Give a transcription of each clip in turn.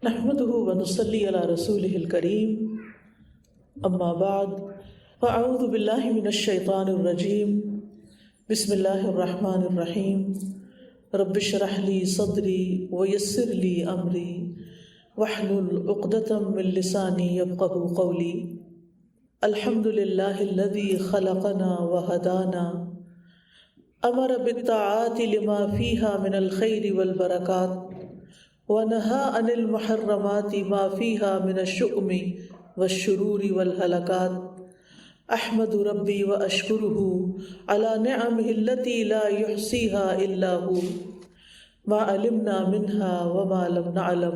نحمده ونصلي على رسوله الكريم اما بعد فاعوذ بالله من الشيطان الرجيم بسم الله الرحمن الرحيم رب اشرح لي صدري ويسر لي امري واحلل عقدة من لساني يفقهوا قولي الحمد لله الذي خلقنا وهدانا امر بالطاعات لما فيها من الخير والبركات وَنَهَا عَنِ الْمُحَرَّمَاتِ مَا فِيهَا مِنَ الشُّؤْمِ وَالشُّرُورِ وَالْهَلَكَاتِ أَحْمَدُ رَبِّي وَأَشْكُرُهُ عَلَى نِعَمِهِ الَّتِي لَا يُحْصِيهَا إِلَّا هُوَ مَا عَلِمْنَا مِنْهَا وَمَا لَمْ نَعْلَمْ۔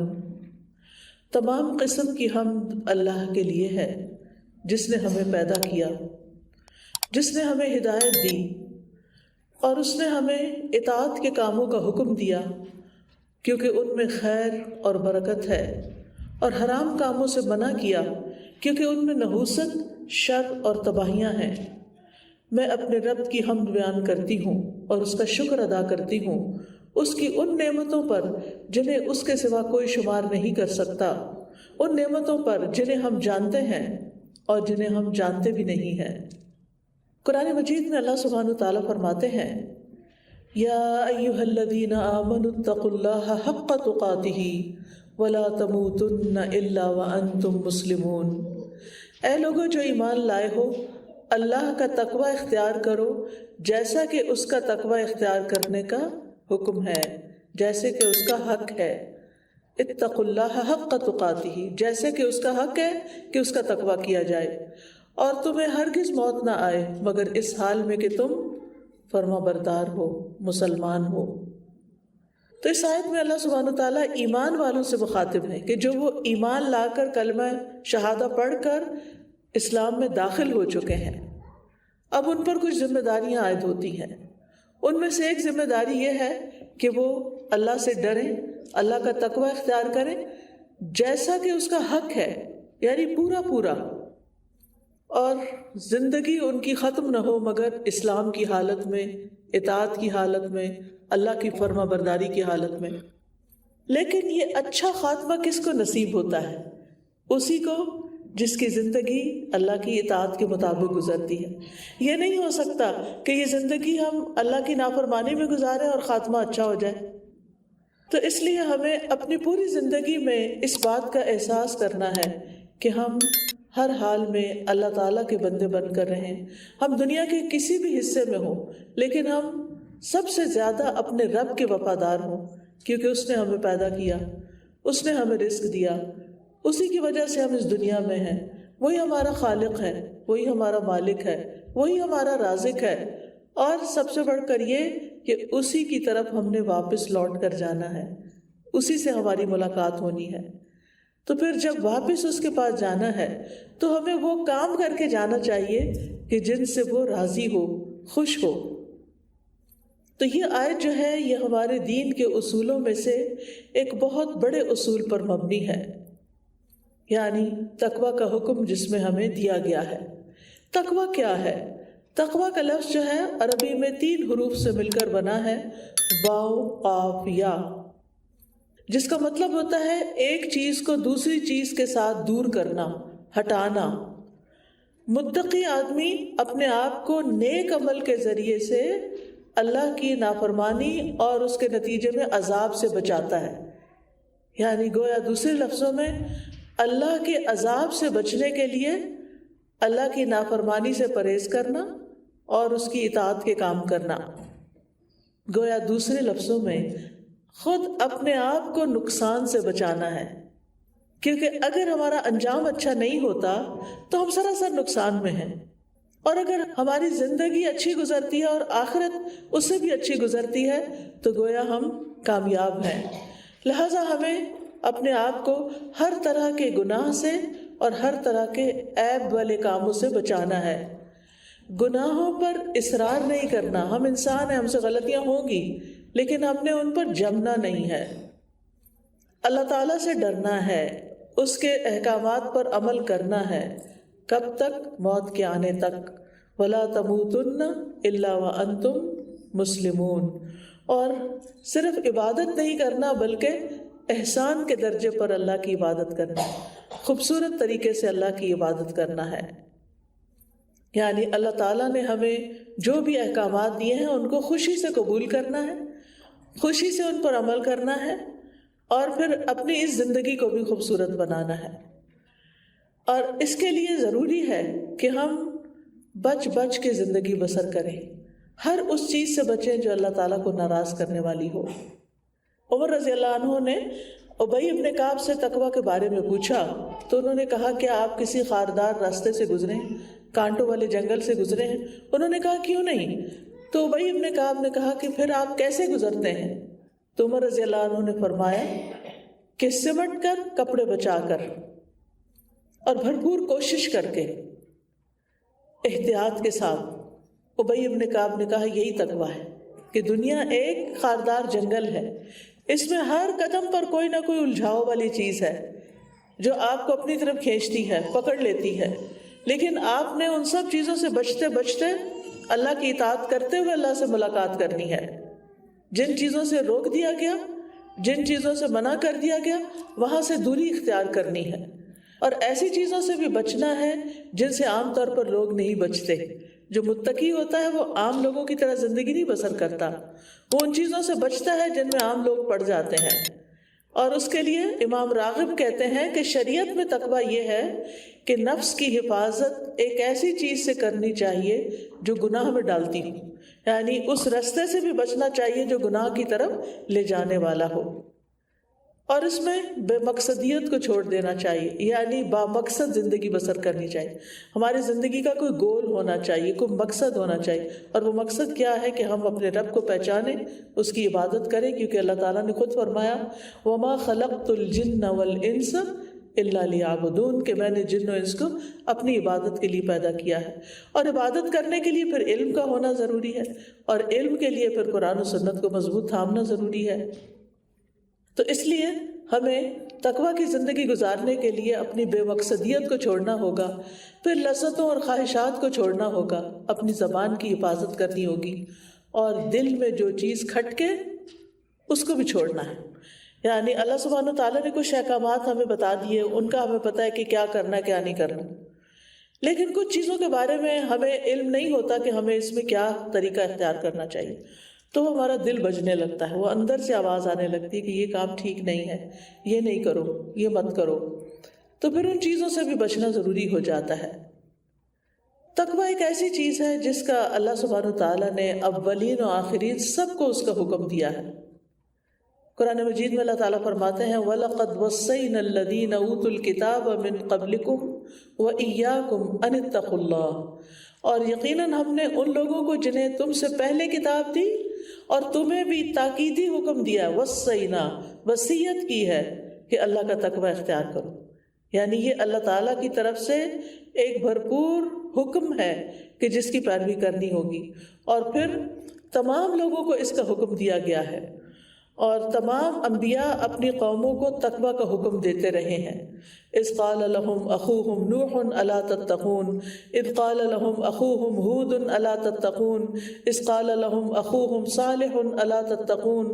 تمام قسم کی حمد اللہ کے لیے ہے جس نے ہمیں پیدا کیا، جس نے ہمیں ہدایت دی اور اس نے ہمیں اطاعت کے کاموں کا حکم دیا کیونکہ ان میں خیر اور برکت ہے، اور حرام کاموں سے منع کیا کیونکہ ان میں نحوست، شر اور تباہیاں ہیں۔ میں اپنے رب کی حمد بیان کرتی ہوں اور اس کا شکر ادا کرتی ہوں، اس کی ان نعمتوں پر جنہیں اس کے سوا کوئی شمار نہیں کر سکتا، ان نعمتوں پر جنہیں ہم جانتے ہیں اور جنہیں ہم جانتے بھی نہیں ہیں۔ قرآن مجید میں اللہ سبحانہ وتعالیٰ فرماتے ہیں یا ایھا الذین آمنوا اتقوا اللہ حق تقاتہ ولا تموتن الا وانتم مسلمون۔ اے لوگو جو ایمان لائے ہو، اللہ کا تقوی اختیار کرو جیسا کہ اس کا تقوی اختیار کرنے کا حکم ہے، جیسے کہ اس کا حق ہے۔ اتقوا اللہ حق تقاتہ، جیسے کہ اس کا حق ہے کہ اس کا تقوی کیا جائے، اور تمہیں ہرگز موت نہ آئے مگر اس حال میں کہ تم فرما بردار ہو، مسلمان ہو۔ تو اس آیت میں اللہ سبحانہ وتعالیٰ ایمان والوں سے مخاطب ہے کہ جو وہ ایمان لا کر کلمہ شہادہ پڑھ کر اسلام میں داخل ہو چکے ہیں، اب ان پر کچھ ذمہ داریاں عائد ہوتی ہیں۔ ان میں سے ایک ذمہ داری یہ ہے کہ وہ اللہ سے ڈریں، اللہ کا تقوی اختیار کریں جیسا کہ اس کا حق ہے، یعنی پورا پورا، اور زندگی ان کی ختم نہ ہو مگر اسلام کی حالت میں، اطاعت کی حالت میں، اللہ کی فرما برداری کی حالت میں۔ لیکن یہ اچھا خاتمہ کس کو نصیب ہوتا ہے؟ اسی کو جس کی زندگی اللہ کی اطاعت کے مطابق گزرتی ہے۔ یہ نہیں ہو سکتا کہ یہ زندگی ہم اللہ کی نافرمانی میں گزاریں اور خاتمہ اچھا ہو جائے۔ تو اس لیے ہمیں اپنی پوری زندگی میں اس بات کا احساس کرنا ہے کہ ہم ہر حال میں اللہ تعالیٰ کے بندے بن کر رہیں۔ ہم دنیا کے کسی بھی حصے میں ہوں لیکن ہم سب سے زیادہ اپنے رب کے وفادار ہوں، کیونکہ اس نے ہمیں پیدا کیا، اس نے ہمیں رزق دیا، اسی کی وجہ سے ہم اس دنیا میں ہیں۔ وہی ہمارا خالق ہے، وہی ہمارا مالک ہے، وہی ہمارا رازق ہے، اور سب سے بڑھ کر یہ کہ اسی کی طرف ہم نے واپس لوٹ کر جانا ہے، اسی سے ہماری ملاقات ہونی ہے۔ تو پھر جب واپس اس کے پاس جانا ہے تو ہمیں وہ کام کر کے جانا چاہیے کہ جن سے وہ راضی ہو، خوش ہو۔ تو یہ آیت جو ہے یہ ہمارے دین کے اصولوں میں سے ایک بہت بڑے اصول پر مبنی ہے، یعنی تقوی کا حکم جس میں ہمیں دیا گیا ہے۔ تقوی کیا ہے؟ تقوی کا لفظ جو ہے عربی میں 3 حروف سے مل کر بنا ہے، واو، قاف، یا، جس کا مطلب ہوتا ہے ایک چیز کو دوسری چیز کے ساتھ دور کرنا، ہٹانا۔ متقی آدمی اپنے آپ کو نیک عمل کے ذریعے سے اللہ کی نافرمانی اور اس کے نتیجے میں عذاب سے بچاتا ہے، یعنی گویا دوسرے لفظوں میں اللہ کے عذاب سے بچنے کے لیے اللہ کی نافرمانی سے پرہیز کرنا اور اس کی اطاعت کے کام کرنا۔ گویا دوسرے لفظوں میں خود اپنے آپ کو نقصان سے بچانا ہے، کیونکہ اگر ہمارا انجام اچھا نہیں ہوتا تو ہم سراسر نقصان میں ہیں، اور اگر ہماری زندگی اچھی گزرتی ہے اور آخرت اس سے بھی اچھی گزرتی ہے تو گویا ہم کامیاب ہیں۔ لہٰذا ہمیں اپنے آپ کو ہر طرح کے گناہ سے اور ہر طرح کے عیب والے کاموں سے بچانا ہے۔ گناہوں پر اصرار نہیں کرنا، ہم انسان ہیں، ہم سے غلطیاں ہوں گی، لیکن ہم نے ان پر جمنا نہیں ہے۔ اللہ تعالیٰ سے ڈرنا ہے، اس کے احکامات پر عمل کرنا ہے۔ کب تک؟ موت کے آنے تک۔ وَلَا تَمُوتُنَّ إِلَّا وَأَنْتُمْ مُسْلِمُونَ۔ اور صرف عبادت نہیں کرنا بلکہ احسان کے درجے پر اللہ کی عبادت کرنا، خوبصورت طریقے سے اللہ کی عبادت کرنا ہے۔ یعنی اللہ تعالیٰ نے ہمیں جو بھی احکامات دیے ہیں ان کو خوشی سے قبول کرنا ہے، خوشی سے ان پر عمل کرنا ہے، اور پھر اپنی اس زندگی کو بھی خوبصورت بنانا ہے۔ اور اس کے لیے ضروری ہے کہ ہم بچ بچ کے زندگی بسر کریں، ہر اس چیز سے بچیں جو اللہ تعالیٰ کو ناراض کرنے والی ہو۔ عمر رضی اللہ عنہ نے ابی بن کعب سے تقویٰ کے بارے میں پوچھا تو انہوں نے کہا کہ آپ کسی خاردار راستے سے گزرے، کانٹوں والے جنگل سے گزرے ہیں؟ انہوں نے کہا کیوں نہیں؟ تو ابی بن کعب نے کہا کہ پھر آپ کیسے گزرتے ہیں؟ تو عمر رضی اللہ عنہ نے فرمایا کہ سمٹ کر، کپڑے بچا کر، اور بھرپور کوشش کر کے، احتیاط کے ساتھ۔ ابی بن کعب نے کہا یہی تقویٰ ہے کہ دنیا ایک خاردار جنگل ہے، اس میں ہر قدم پر کوئی نہ کوئی الجھاؤ والی چیز ہے جو آپ کو اپنی طرف کھینچتی ہے، پکڑ لیتی ہے، لیکن آپ نے ان سب چیزوں سے بچتے بچتے اللہ کی اطاعت کرتے ہوئے اللہ سے ملاقات کرنی ہے۔ جن چیزوں سے روک دیا گیا، جن چیزوں سے منع کر دیا گیا، وہاں سے دوری اختیار کرنی ہے، اور ایسی چیزوں سے بھی بچنا ہے جن سے عام طور پر لوگ نہیں بچتے۔ جو متقی ہوتا ہے وہ عام لوگوں کی طرح زندگی نہیں بسر کرتا، وہ ان چیزوں سے بچتا ہے جن میں عام لوگ پڑ جاتے ہیں۔ اور اس کے لیے امام راغب کہتے ہیں کہ شریعت میں تقویٰ یہ ہے کہ نفس کی حفاظت ایک ایسی چیز سے کرنی چاہیے جو گناہ میں ڈالتی ہو، یعنی اس رستے سے بھی بچنا چاہیے جو گناہ کی طرف لے جانے والا ہو، اور اس میں بے مقصدیت کو چھوڑ دینا چاہیے، یعنی با مقصد زندگی بسر کرنی چاہیے۔ ہماری زندگی کا کوئی گول ہونا چاہیے، کوئی مقصد ہونا چاہیے، اور وہ مقصد کیا ہے کہ ہم اپنے رب کو پہچانیں، اس کی عبادت کریں، کیونکہ اللہ تعالیٰ نے خود فرمایا وَمَا خَلَقْتُ الْجِنَّ وَالْإِنسَ إِلَّا لِيَعْبُدُونَ، کہ میں نے جن و انس کو اپنی عبادت کے لیے پیدا کیا ہے۔ اور عبادت کرنے کے لیے پھر علم کا ہونا ضروری ہے، اور علم کے لیے پھر قرآن و سنت کو مضبوط تھامنا ضروری ہے۔ تو اس لیے ہمیں تقویٰ کی زندگی گزارنے کے لیے اپنی بے مقصدیت کو چھوڑنا ہوگا، پھر لذتوں اور خواہشات کو چھوڑنا ہوگا، اپنی زبان کی حفاظت کرنی ہوگی، اور دل میں جو چیز کھٹکے اس کو بھی چھوڑنا ہے۔ یعنی اللہ سبحانہ وتعالیٰ نے کچھ احکامات ہمیں بتا دیے، ان کا ہمیں پتہ ہے کہ کیا کرنا ہے کیا نہیں کرنا، لیکن کچھ چیزوں کے بارے میں ہمیں علم نہیں ہوتا کہ ہمیں اس میں کیا طریقہ اختیار کرنا چاہیے، تو ہمارا دل بجنے لگتا ہے، وہ اندر سے آواز آنے لگتی ہے کہ یہ کام ٹھیک نہیں ہے، یہ نہیں کرو، یہ مت کرو، تو پھر ان چیزوں سے بھی بچنا ضروری ہو جاتا ہے۔ تقویٰ ایک ایسی چیز ہے جس کا اللہ سبحانہ وتعالیٰ نے اولین و آخرین سب کو اس کا حکم دیا ہے۔ قرآن مجید میں اللہ تعالیٰ فرماتے ہیں وَلَقَدْ وَصَّيْنَا الَّذِينَ أُوتُوا الْكِتَابَ مِن قَبْلِكُمْ وَإِيَّاكُمْ أَنِ اتَّقُوا اللَّهَ، اور یقیناً ہم نے ان لوگوں کو جنہیں تم سے پہلے کتاب دی اور تمہیں بھی تاکیدی حکم دیا، وصینا، وصیت کی ہے کہ اللہ کا تقوی اختیار کرو۔ یعنی یہ اللہ تعالیٰ کی طرف سے ایک بھرپور حکم ہے کہ جس کی پیروی کرنی ہوگی، اور پھر تمام لوگوں کو اس کا حکم دیا گیا ہے، اور تمام انبیاء اپنی قوموں کو تقوی کا حکم دیتے رہے ہیں۔ اذ قال لهم اخوهم نوح الا تتقون، اذ قال لهم اخوهم ہود الا تتقون، اذ قال لهم اخوهم صالح الا تتقون۔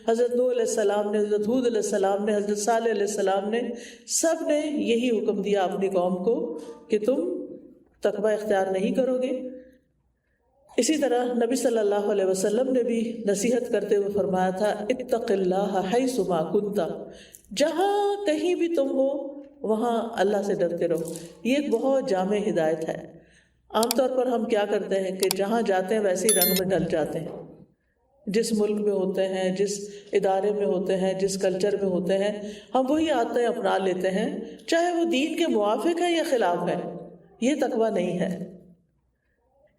حضرت نوح علیہ السلام نے، حضرت ہود علیہ السلام نے، حضرت صالح علیہ السلام نے، سب نے یہی حکم دیا اپنی قوم کو کہ تم تقوی اختیار نہیں کرو گے۔ اسی طرح نبی صلی اللہ علیہ وسلم نے بھی نصیحت کرتے ہوئے فرمایا تھا اتق اللہ حیث ما کنت، جہاں کہیں بھی تم ہو وہاں اللہ سے ڈرتے رہو۔ یہ ایک بہت جامع ہدایت ہے۔ عام طور پر ہم کیا کرتے ہیں کہ جہاں جاتے ہیں ویسے ہی رنگ میں ڈل جاتے ہیں، جس ملک میں ہوتے ہیں، جس ادارے میں ہوتے ہیں، جس کلچر میں ہوتے ہیں، ہم وہی عادتیں اپنا لیتے ہیں، چاہے وہ دین کے موافق ہے یا خلاف ہے۔ یہ تقویٰ نہیں ہے۔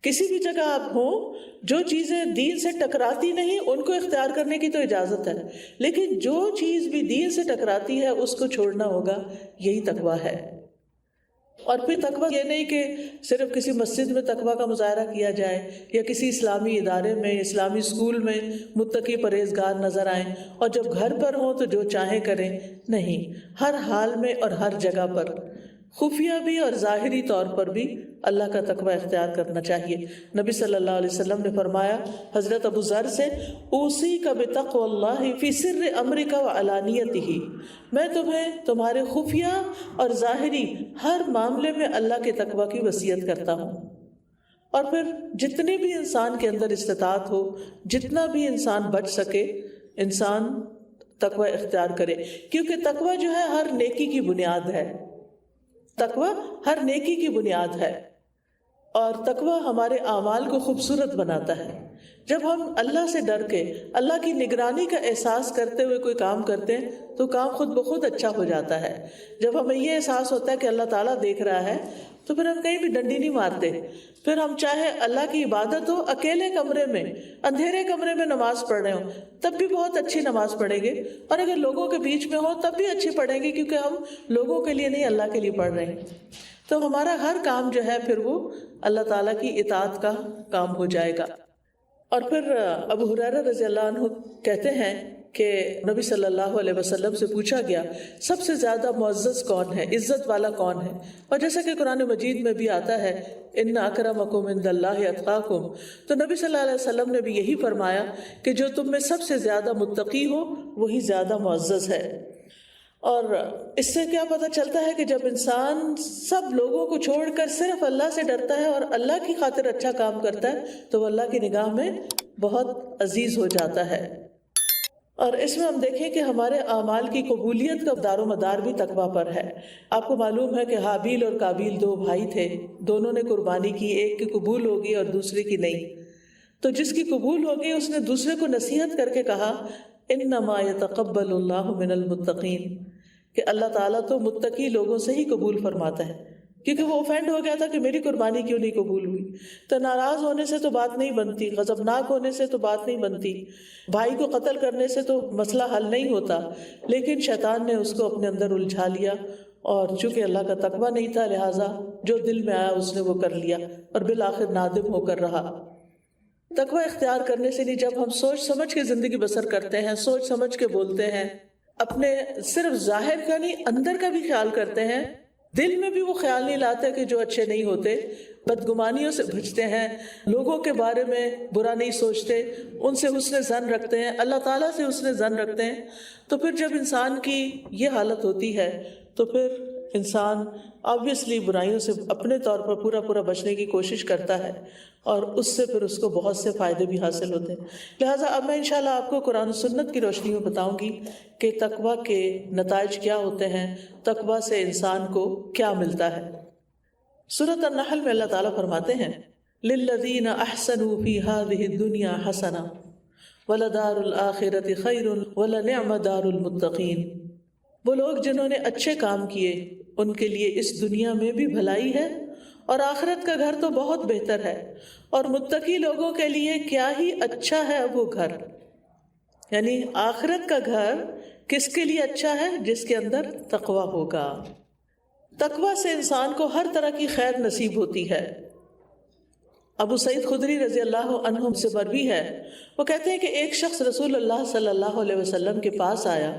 کسی بھی جگہ آپ ہوں، جو چیزیں دین سے ٹکراتی نہیں ان کو اختیار کرنے کی تو اجازت ہے، لیکن جو چیز بھی دین سے ٹکراتی ہے اس کو چھوڑنا ہوگا، یہی تقویٰ ہے۔ اور پھر تقویٰ یہ نہیں کہ صرف کسی مسجد میں تقویٰ کا مظاہرہ کیا جائے یا کسی اسلامی ادارے میں، اسلامی اسکول میں متقی پرہیزگار نظر آئیں، اور جب گھر پر ہوں تو جو چاہیں کریں۔ نہیں، ہر حال میں اور ہر جگہ پر خفیہ بھی اور ظاہری طور پر بھی اللہ کا تقوی اختیار کرنا چاہیے۔ نبی صلی اللہ علیہ وسلم نے فرمایا حضرت ابو ذر سے، اوصیک بتقوی اللہ فی سر امرک وعلانیتہ، میں تمہیں تمہارے خفیہ اور ظاہری ہر معاملے میں اللہ کے تقوی کی وصیت کرتا ہوں۔ اور پھر جتنی بھی انسان کے اندر استطاعت ہو، جتنا بھی انسان بچ سکے، انسان تقوی اختیار کرے، کیونکہ تقوی جو ہے ہر نیکی کی بنیاد ہے۔ تقوی ہر نیکی کی بنیاد ہے، اور تقوی ہمارے اعمال کو خوبصورت بناتا ہے۔ جب ہم اللہ سے ڈر کے اللہ کی نگرانی کا احساس کرتے ہوئے کوئی کام کرتے ہیں تو کام خود بخود اچھا ہو جاتا ہے۔ جب ہمیں یہ احساس ہوتا ہے کہ اللہ تعالیٰ دیکھ رہا ہے تو پھر ہم کہیں بھی ڈنڈی نہیں مارتے، پھر ہم چاہے اللہ کی عبادت ہو اکیلے کمرے میں، اندھیرے کمرے میں نماز پڑھ رہے ہوں تب بھی بہت اچھی نماز پڑھیں گے، اور اگر لوگوں کے بیچ میں ہو تب بھی اچھی پڑھیں گے، کیونکہ ہم لوگوں کے لیے نہیں اللہ کے لیے پڑھ رہے ہیں۔ تو ہمارا ہر کام جو ہے پھر وہ اللہ تعالیٰ کی اطاعت کا کام ہو جائے گا۔ اور پھر ابو ہریرہ رضی اللہ عنہ کہتے ہیں کہ نبی صلی اللہ علیہ وسلم سے پوچھا گیا سب سے زیادہ معزز کون ہے، عزت والا کون ہے؟ اور جیسا کہ قرآن مجید میں بھی آتا ہے ان اکرمکم عند اللہ اتقاکم، تو نبی صلی اللہ علیہ وسلم نے بھی یہی فرمایا کہ جو تم میں سب سے زیادہ متقی ہو وہی زیادہ معزز ہے۔ اور اس سے کیا پتہ چلتا ہے کہ جب انسان سب لوگوں کو چھوڑ کر صرف اللہ سے ڈرتا ہے اور اللہ کی خاطر اچھا کام کرتا ہے تو وہ اللہ کی نگاہ میں بہت عزیز ہو جاتا ہے۔ اور اس میں ہم دیکھیں کہ ہمارے اعمال کی قبولیت کا دار و مدار بھی تقویٰ پر ہے۔ آپ کو معلوم ہے کہ حابیل اور قابیل دو بھائی تھے، دونوں نے قربانی کی، ایک کی قبول ہوگی اور دوسرے کی نہیں۔ تو جس کی قبول ہوگی اس نے دوسرے کو نصیحت کر کے کہا انما یتقبل اللہ من المتقین، کہ اللہ تعالیٰ تو متقی لوگوں سے ہی قبول فرماتا ہے، کیونکہ وہ اوفینڈ ہو گیا تھا کہ میری قربانی کیوں نہیں قبول ہوئی۔ تو ناراض ہونے سے تو بات نہیں بنتی، غضبناک ہونے سے تو بات نہیں بنتی، بھائی کو قتل کرنے سے تو مسئلہ حل نہیں ہوتا، لیکن شیطان نے اس کو اپنے اندر الجھا لیا، اور چونکہ اللہ کا تقویٰ نہیں تھا لہٰذا جو دل میں آیا اس نے وہ کر لیا، اور بالآخر نادم ہو کر رہا۔ تقویٰ اختیار کرنے سے نہیں، جب ہم سوچ سمجھ کے زندگی بسر کرتے ہیں، سوچ سمجھ کے بولتے ہیں، اپنے صرف ظاہر کا نہیں اندر کا بھی خیال کرتے ہیں، دل میں بھی وہ خیال نہیں لاتے کہ جو اچھے نہیں ہوتے، بدگمانیوں سے بچتے ہیں، لوگوں کے بارے میں برا نہیں سوچتے، ان سے حسن ظن رکھتے ہیں، اللہ تعالیٰ سے حسن ظن رکھتے ہیں، تو پھر جب انسان کی یہ حالت ہوتی ہے تو پھر انسان آبویسلی برائیوں سے اپنے طور پر پورا بچنے کی کوشش کرتا ہے، اور اس سے پھر اس کو بہت سے فائدے بھی حاصل ہوتے ہیں۔ لہٰذا اب میں انشاءاللہ آپ کو قرآن و سنت کی روشنی میں بتاؤں گی کہ تقویٰ کے نتائج کیا ہوتے ہیں، تقویٰ سے انسان کو کیا ملتا ہے۔ سورۃ النحل میں اللہ تعالیٰ فرماتے ہیں للذین احسنوا فی ہذہ الدنیا حسنہ ولدار الآخرۃ خیر ولنعم دار المتقین، وہ لوگ جنہوں نے اچھے کام کیے ان کے لیے اس دنیا میں بھی بھلائی ہے اور آخرت کا گھر تو بہت بہتر ہے، اور متقی لوگوں کے لیے کیا ہی اچھا ہے وہ گھر۔ یعنی آخرت کا گھر کس کے لیے اچھا ہے؟ جس کے اندر تقویٰ ہوگا۔ تقویٰ سے انسان کو ہر طرح کی خیر نصیب ہوتی ہے۔ ابو سعید خدری رضی اللہ عنہ سے مروی ہے، وہ کہتے ہیں کہ ایک شخص رسول اللہ صلی اللہ علیہ وسلم کے پاس آیا،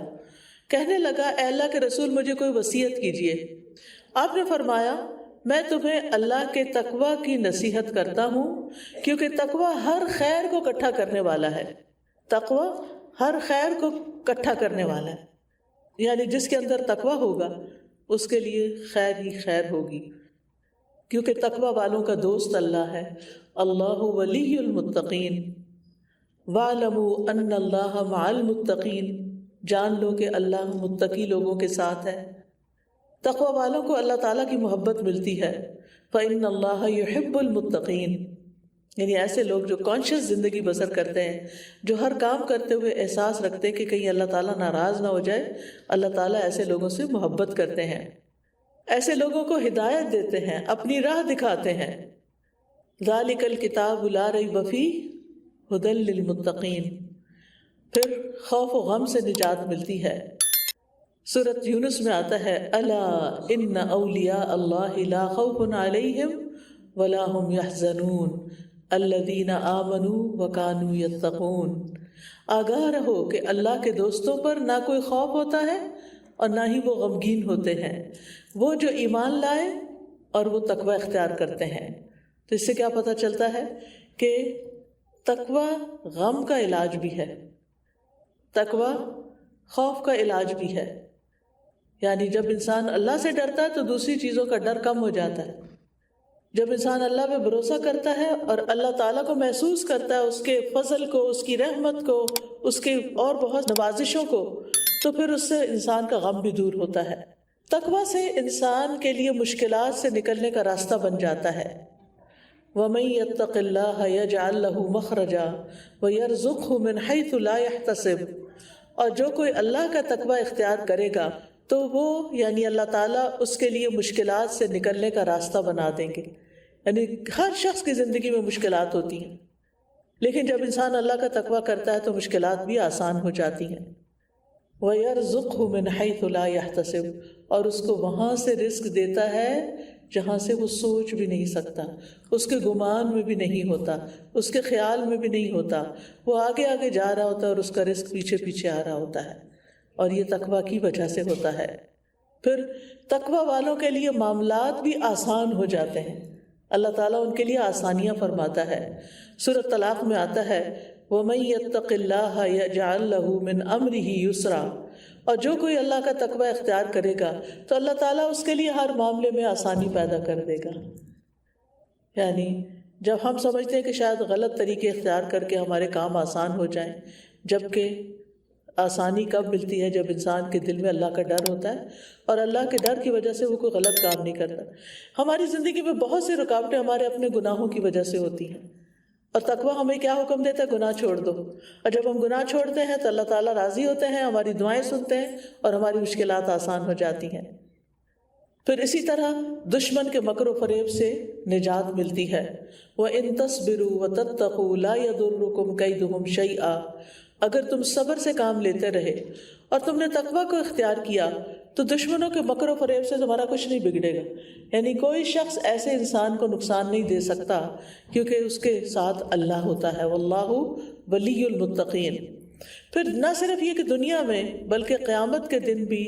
کہنے لگا اے اللہ کے رسول مجھے کوئی وصیت کیجیے۔ آپ نے فرمایا میں تمہیں اللہ کے تقویٰ کی نصیحت کرتا ہوں، کیونکہ تقویٰ ہر خیر کو اکٹھا کرنے والا ہے۔ تقویٰ ہر خیر کو اکٹھا کرنے والا ہے، یعنی جس کے اندر تقویٰ ہوگا اس کے لیے خیر ہی خیر ہوگی، کیونکہ تقویٰ والوں کا دوست اللہ ہے۔ اللہ ولی المتقین وَاعْلَمُوا أَنَّ اللَّهَ مَعَ الْمُتَّقِينَ، جان لو کہ اللہ متقی لوگوں کے ساتھ ہے۔ تقویٰ والوں کو اللہ تعالیٰ کی محبت ملتی ہے۔ فَإِنَّ اللَّهَ يُحِبُّ الْمُتَّقِينَ، یعنی ایسے لوگ جو کانشیس زندگی بسر کرتے ہیں، جو ہر کام کرتے ہوئے احساس رکھتے ہیں کہ کہیں اللہ تعالیٰ ناراض نہ ہو جائے، اللہ تعالیٰ ایسے لوگوں سے محبت کرتے ہیں، ایسے لوگوں کو ہدایت دیتے ہیں، اپنی راہ دکھاتے ہیں۔ ذَلِكَ الْكِتَابُ لَا رَيْبَ فِيهِ هُدًى لِّلْمُتَّقِينَ، پھر خوف و غم سے نجات ملتی ہے۔ سورۃ یونس میں آتا ہے الا ان اولیاء اللہ لا خوف علیہم ولا هم يحزنون الذین آمنوا وکانوا یتقون، آگاہ رہو کہ اللہ کے دوستوں پر نہ کوئی خوف ہوتا ہے اور نہ ہی وہ غمگین ہوتے ہیں، وہ جو ایمان لائے اور وہ تقوی اختیار کرتے ہیں۔ تو اس سے کیا پتہ چلتا ہے کہ تقوی غم کا علاج بھی ہے، تقوی خوف کا علاج بھی ہے۔ یعنی جب انسان اللہ سے ڈرتا ہے تو دوسری چیزوں کا ڈر کم ہو جاتا ہے۔ جب انسان اللہ پہ بھروسہ کرتا ہے اور اللہ تعالیٰ کو محسوس کرتا ہے، اس کے فضل کو، اس کی رحمت کو، اس کے اور بہت نوازشوں کو، تو پھر اس سے انسان کا غم بھی دور ہوتا ہے۔ تقوی سے انسان کے لیے مشکلات سے نکلنے کا راستہ بن جاتا ہے۔ وَمَن يَتَّقِ اللَّهَ يَجْعَل لَّهُ مَخْرَجًا وَيَرْزُقْهُ مِنْ حَيْثُ لَا يَحْتَسِبُ، اور جو کوئی اللہ کا تقوی اختیار کرے گا تو وہ یعنی اللہ تعالیٰ اس کے لیے مشکلات سے نکلنے کا راستہ بنا دیں گے۔ یعنی ہر شخص کی زندگی میں مشکلات ہوتی ہیں، لیکن جب انسان اللہ کا تقوی کرتا ہے تو مشکلات بھی آسان ہو جاتی ہیں۔ وَيَرْزُقْهُ مِنْ حَيْثُ لَا يَحْتَسِبُ، اور اس کو وہاں سے رزق دیتا ہے جہاں سے وہ سوچ بھی نہیں سکتا، اس کے گمان میں بھی نہیں ہوتا، اس کے خیال میں بھی نہیں ہوتا۔ وہ آگے آگے جا رہا ہوتا ہے اور اس کا رزق پیچھے پیچھے آ رہا ہوتا ہے، اور یہ تقوی کی وجہ سے ہوتا ہے۔ پھر تقوی والوں کے لیے معاملات بھی آسان ہو جاتے ہیں، اللہ تعالیٰ ان کے لیے آسانیاں فرماتا ہے۔ سورۃ طلاق میں آتا ہے وَمَن يَتَّقِ اللَّهَ يَجْعَل لَّهُ مِنْ أَمْرِهِ يُسْرًا، اور جو کوئی اللہ کا تقوی اختیار کرے گا تو اللہ تعالیٰ اس کے لیے ہر معاملے میں آسانی پیدا کر دے گا۔ یعنی جب ہم سمجھتے ہیں کہ شاید غلط طریقے اختیار کر کے ہمارے کام آسان ہو جائیں، جبکہ آسانی کب ملتی ہے؟ جب انسان کے دل میں اللہ کا ڈر ہوتا ہے اور اللہ کے ڈر کی وجہ سے وہ کوئی غلط کام نہیں کرتا۔ ہماری زندگی میں بہت سی رکاوٹیں ہمارے اپنے گناہوں کی وجہ سے ہوتی ہیں، اور تقوی ہمیں کیا حکم دیتا ہے؟ گناہ چھوڑ دو۔ اور جب ہم گناہ چھوڑتے ہیں تو اللہ تعالیٰ راضی ہوتے ہیں، ہماری دعائیں سنتے ہیں اور ہماری مشکلات آسان ہو جاتی ہیں۔ پھر اسی طرح دشمن کے مکر و فریب سے نجات ملتی ہے۔ وَإِن تَصْبِرُوا وَتَتَّقُوا لَا يَضُرُّكُمْ كَيْدُهُمْ شَيْئًا، اگر تم صبر سے کام لیتے رہے اور تم نے تقوی کو اختیار کیا تو دشمنوں کے مکر و فریب سے تمہارا کچھ نہیں بگڑے گا۔ یعنی کوئی شخص ایسے انسان کو نقصان نہیں دے سکتا کیونکہ اس کے ساتھ اللہ ہوتا ہے۔ واللہ ولی المتقین۔ پھر نہ صرف یہ کہ دنیا میں بلکہ قیامت کے دن بھی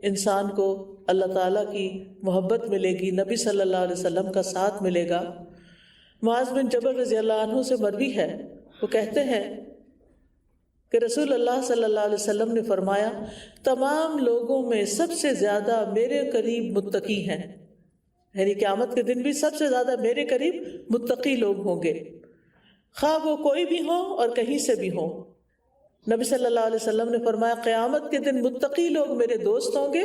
انسان کو اللہ تعالیٰ کی محبت ملے گی، نبی صلی اللہ علیہ وسلم کا ساتھ ملے گا۔ معاذ بن جبل رضی اللہ عنہ سے مروی ہے، وہ کہتے ہیں کہ رسول اللہ صلی اللہ علیہ وسلم نے فرمایا تمام لوگوں میں سب سے زیادہ میرے قریب متقی ہیں، یعنی قیامت کے دن بھی سب سے زیادہ میرے قریب متقی لوگ ہوں گے، خواہ وہ کوئی بھی ہوں اور کہیں سے بھی ہوں۔ نبی صلی اللہ علیہ وسلم نے فرمایا قیامت کے دن متقی لوگ میرے دوست ہوں گے،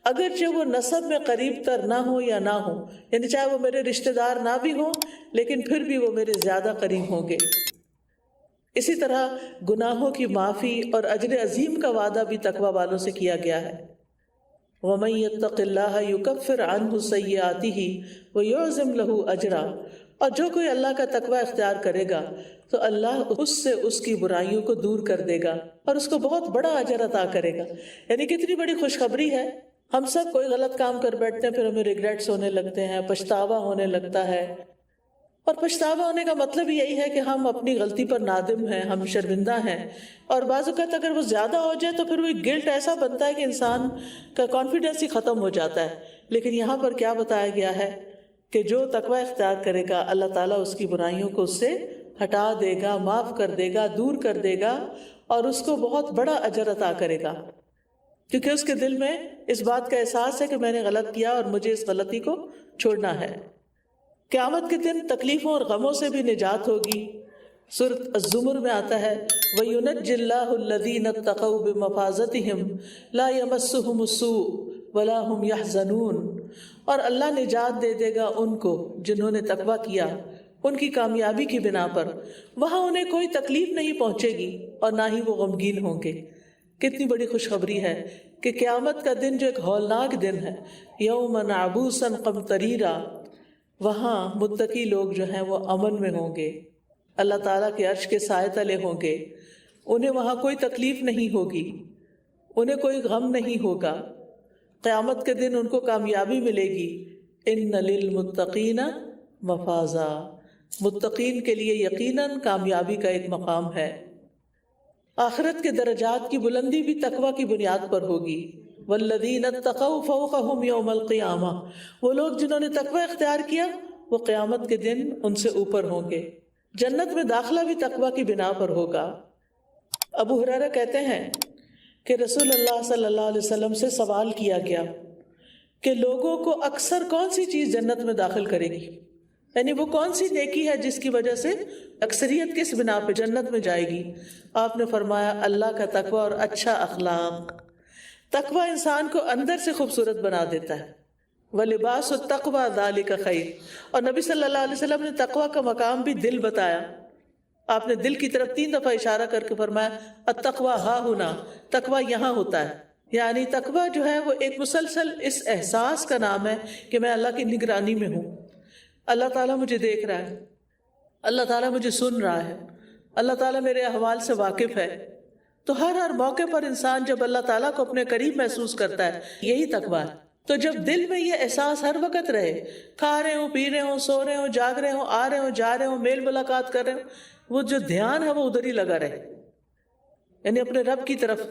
اگرچہ وہ نسب میں قریب تر نہ ہوں یا نہ ہوں، یعنی چاہے وہ میرے رشتہ دار نہ بھی ہوں لیکن پھر بھی وہ میرے زیادہ قریب ہوں گے۔ اسی طرح گناہوں کی معافی اور اجر عظیم کا وعدہ بھی تقوی والوں سے کیا گیا ہے۔ وَمَن يَتَّقِ اللَّهَ يُكَفِّرْ عَنْهُ سَيِّئَاتِهِ وَيُعْظِمْ لَهُ أَجْرًا، اور جو کوئی اللہ کا تقوی اختیار کرے گا تو اللہ اس سے اس کی برائیوں کو دور کر دے گا اور اس کو بہت بڑا اجر عطا کرے گا۔ یعنی کتنی بڑی خوشخبری ہے۔ ہم سب کوئی غلط کام کر بیٹھتے ہیں، پھر ہمیں ریگریٹس ہونے لگتے ہیں، پچھتاوا ہونے لگتا ہے، اور پچھتاوا ہونے کا مطلب یہی ہے کہ ہم اپنی غلطی پر نادم ہیں، ہم شرمندہ ہیں، اور بعض اوقات اگر وہ زیادہ ہو جائے تو پھر وہ گلٹ ایسا بنتا ہے کہ انسان کا کانفیڈنس ہی ختم ہو جاتا ہے۔ لیکن یہاں پر کیا بتایا گیا ہے کہ جو تقوی اختیار کرے گا اللہ تعالیٰ اس کی برائیوں کو اس سے ہٹا دے گا، معاف کر دے گا، دور کر دے گا، اور اس کو بہت بڑا اجر عطا کرے گا، کیونکہ اس کے دل میں اس بات کا احساس ہے کہ میں نے غلط کیا اور مجھے اس غلطی کو چھوڑنا ہے۔ قیامت کے دن تکلیفوں اور غموں سے بھی نجات ہوگی۔ سورۃ الزمر میں آتا ہے وَيُنَجِّ اللَّهُ الَّذِينَ اتَّقَوْا بِمَفَازَتِهِمْ لَا يَمَسُّهُمُ السُّوءُ وَلَا هُمْ يَحْزَنُونَ، اور اللہ نجات دے دے گا ان کو جنہوں نے تقوی کیا ان کی کامیابی کی بنا پر، وہاں انہیں کوئی تکلیف نہیں پہنچے گی اور نہ ہی وہ غمگین ہوں گے۔ کتنی بڑی خوشخبری ہے کہ قیامت کا دن جو ایک ہولناک دن ہے، یومًا عبوسًا قمطریرا، وہاں متقی لوگ جو ہیں وہ امن میں ہوں گے، اللہ تعالیٰ کے عرش کے سائے تلے ہوں گے، انہیں وہاں کوئی تکلیف نہیں ہوگی، انہیں کوئی غم نہیں ہوگا، قیامت کے دن ان کو کامیابی ملے گی۔ ان للمتقین مفازا، متقین کے لیے یقیناً کامیابی کا ایک مقام ہے۔ آخرت کے درجات کی بلندی بھی تقوی کی بنیاد پر ہوگی۔ والذین اتقوا فوقہم یوم القیامہ، وہ لوگ جنہوں نے تقوی اختیار کیا وہ قیامت کے دن ان سے اوپر ہوں گے۔ جنت میں داخلہ بھی تقوی کی بنا پر ہوگا۔ ابو ہریرہ کہتے ہیں کہ رسول اللہ صلی اللہ علیہ وسلم سے سوال کیا گیا کہ لوگوں کو اکثر کون سی چیز جنت میں داخل کرے گی، یعنی وہ کون سی نیکی ہے جس کی وجہ سے اکثریت کس بنا پہ جنت میں جائے گی؟ آپ نے فرمایا اللہ کا تقوی اور اچھا اخلاق۔ تقوی انسان کو اندر سے خوبصورت بنا دیتا ہے۔ وَلِبَاسُ التَّقْوَى ذَلِكَ خَيْرٌ، اور نبی صلی اللہ علیہ وسلم نے تقوی کا مقام بھی دل بتایا۔ آپ نے دل کی طرف 3 دفعہ اشارہ کر کے فرمایا التقویٰ ہا ہنا، تقویٰ یہاں ہوتا ہے۔ یعنی تقویٰ جو ہے وہ ایک مسلسل اس احساس کا نام ہے کہ میں اللہ کی نگرانی میں ہوں، اللہ تعالیٰ مجھے دیکھ رہا ہے، اللہ تعالیٰ مجھے سن رہا ہے، اللہ تعالیٰ میرے احوال سے واقف ہے۔ تو ہر موقع پر انسان جب اللہ تعالیٰ کو اپنے قریب محسوس کرتا ہے، یہی تقویٰ ہے۔ تو جب دل میں یہ احساس ہر وقت رہے، کھا رہے ہوں، پی رہے ہوں، سو رہے ہوں، جاگ رہے ہوں، آ رہے ہوں، جا رہے ہوں، میل ملاقات کر رہے ہوں، وہ جو دھیان ہے وہ ادھر ہی لگا رہے، یعنی اپنے رب کی طرف،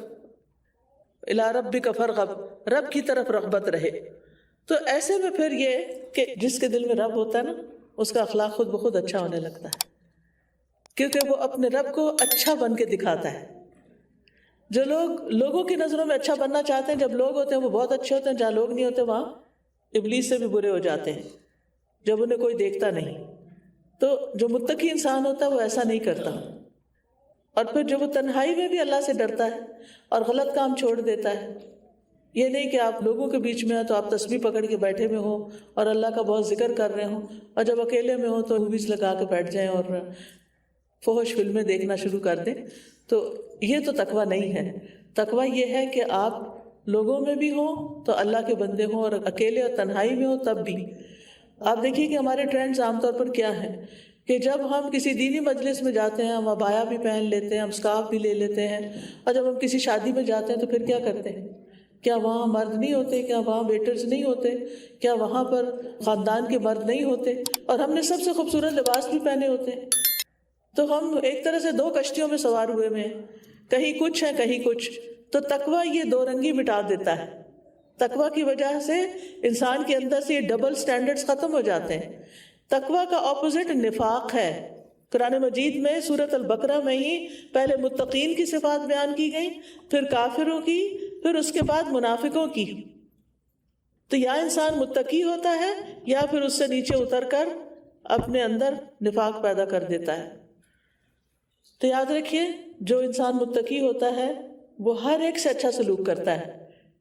الی ربک فارغب، رب کی طرف رغبت رہے۔ تو ایسے میں پھر یہ کہ جس کے دل میں رب ہوتا ہے نا، اس کا اخلاق خود بخود اچھا ہونے لگتا ہے، کیونکہ وہ اپنے رب کو اچھا بن کے دکھاتا ہے۔ جو لوگ لوگوں کی نظروں میں اچھا بننا چاہتے ہیں، جب لوگ ہوتے ہیں وہ بہت اچھے ہوتے ہیں، جہاں لوگ نہیں ہوتے وہاں ابلیس سے بھی برے ہو جاتے ہیں، جب انہیں کوئی دیکھتا نہیں۔ تو جو متقی انسان ہوتا ہے وہ ایسا نہیں کرتا، اور پھر جو وہ تنہائی میں بھی اللہ سے ڈرتا ہے اور غلط کام چھوڑ دیتا ہے۔ یہ نہیں کہ آپ لوگوں کے بیچ میں ہیں تو آپ تسبیح پکڑ کے بیٹھے ہوئے ہوں اور اللہ کا بہت ذکر کر رہے ہوں، اور جب اکیلے میں ہوں تو موویز لگا کے بیٹھ جائیں اور فحش فلمیں دیکھنا شروع کر دیں۔ تو یہ تو تقویٰ نہیں ہے۔ تقویٰ یہ ہے کہ آپ لوگوں میں بھی ہوں تو اللہ کے بندے ہوں، اور اکیلے اور تنہائی میں ہوں تب بھی۔ آپ دیکھیے کہ ہمارے ٹرینڈز عام طور پر کیا ہیں کہ جب ہم کسی دینی مجلس میں جاتے ہیں ہم عبایا بھی پہن لیتے ہیں، ہم اسکارف بھی لے لیتے ہیں، اور جب ہم کسی شادی میں جاتے ہیں تو پھر کیا کرتے ہیں؟ کیا وہاں مرد نہیں ہوتے؟ کیا وہاں ویٹرز نہیں ہوتے؟ کیا وہاں پر خاندان کے مرد نہیں ہوتے؟ اور ہم نے سب سے خوبصورت لباس بھی پہنے ہوتے ہیں۔ تو ہم ایک طرح سے 2 کشتیوں میں سوار ہوئے ہیں، کہیں کچھ ہے کہیں کچھ۔ تو تقویٰ یہ 2 رنگی مٹا دیتا ہے۔ تقویٰ کی وجہ سے انسان کے اندر سے یہ ڈبل سٹینڈرڈز ختم ہو جاتے ہیں۔ تقویٰ کا اپوزٹ نفاق ہے۔ قرآن مجید میں سورۃ البقرہ میں ہی پہلے متقین کی صفات بیان کی گئی، پھر کافروں کی، پھر اس کے بعد منافقوں کی۔ تو یا انسان متقی ہوتا ہے یا پھر اس سے نیچے اتر کر اپنے اندر نفاق پیدا کر دیتا ہے۔ تو یاد رکھیے جو انسان متقی ہوتا ہے وہ ہر ایک سے اچھا سلوک کرتا ہے،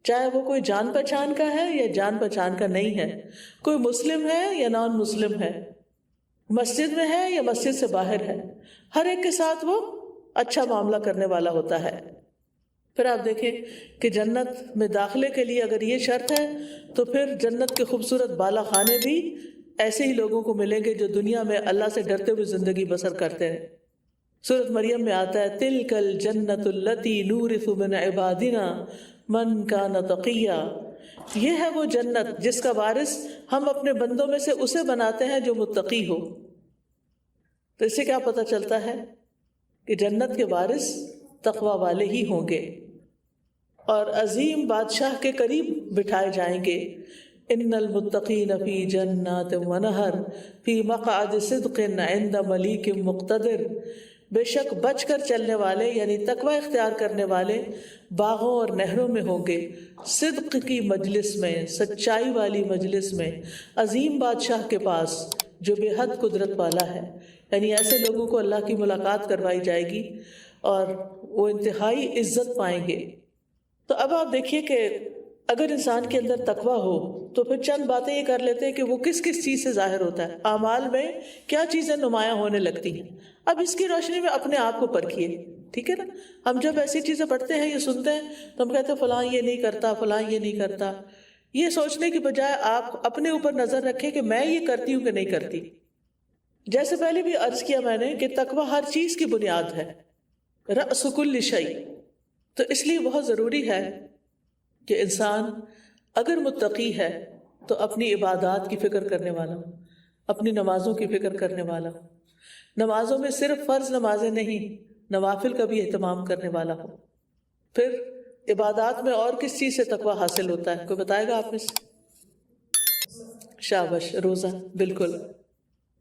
چاہے وہ کوئی جان پہچان کا ہے یا جان پہچان کا نہیں ہے، کوئی مسلم ہے یا نان مسلم ہے، مسجد میں ہے یا مسجد سے باہر ہے، ہر ایک کے ساتھ وہ اچھا معاملہ کرنے والا ہوتا ہے۔ پھر آپ دیکھیں کہ جنت میں داخلے کے لیے اگر یہ شرط ہے تو پھر جنت کے خوبصورت بالا خانے بھی ایسے ہی لوگوں کو ملیں گے جو دنیا میں اللہ سے ڈرتے ہوئے زندگی بسر کرتے ہیں۔ سورۃ مریم میں آتا ہے تِلْكَ الْجَنَّةُ الَّتِي نُورِثُ مِنْ عِبَادِنَا مَنْ كَانَ تَقِيًّا، یہ ہے وہ جنت جس کا وارث ہم اپنے بندوں میں سے اسے بناتے ہیں جو متقی ہو۔ تو اس سے کیا پتہ چلتا ہے کہ جنت کے وارث تقوی والے ہی ہوں گے اور عظیم بادشاہ کے قریب بٹھائے جائیں گے۔ ان المتقین فی جنات ونہر فی مقعد صدق عند ملیک مقتدر، بے شک بچ کر چلنے والے یعنی تقوی اختیار کرنے والے باغوں اور نہروں میں ہوں گے، صدق کی مجلس میں، سچائی والی مجلس میں، عظیم بادشاہ کے پاس جو بے حد قدرت والا ہے۔ یعنی ایسے لوگوں کو اللہ کی ملاقات کروائی جائے گی اور وہ انتہائی عزت پائیں گے۔ تو اب آپ دیکھیے کہ اگر انسان کے اندر تقوی ہو تو پھر چند باتیں یہ کر لیتے ہیں کہ وہ کس کس چیز سے ظاہر ہوتا ہے، اعمال میں کیا چیزیں نمایاں ہونے لگتی ہیں۔ اب اس کی روشنی میں اپنے آپ کو پرکھیے، ٹھیک ہے نا؟ ہم جب ایسی چیزیں پڑھتے ہیں یا سنتے ہیں تو ہم کہتے ہیں فلاں یہ نہیں کرتا، فلاں یہ نہیں کرتا۔ یہ سوچنے کی بجائے آپ اپنے اوپر نظر رکھیں کہ میں یہ کرتی ہوں کہ نہیں کرتی۔ جیسے پہلے بھی عرض کیا میں نے کہ تقوی ہر چیز کی بنیاد ہے، رأس کل شیء۔ تو اس لیے بہت ضروری ہے کہ انسان اگر متقی ہے تو اپنی عبادات کی فکر کرنے والا ہو، اپنی نمازوں کی فکر کرنے والا ہو، نمازوں میں صرف فرض نمازیں نہیں، نوافل کا بھی اہتمام کرنے والا ہو، پھر عبادات میں اور کس چیز سے تقوی حاصل ہوتا ہے؟ کوئی بتائے گا آپ میں سے؟ شابش، روزہ، بالکل.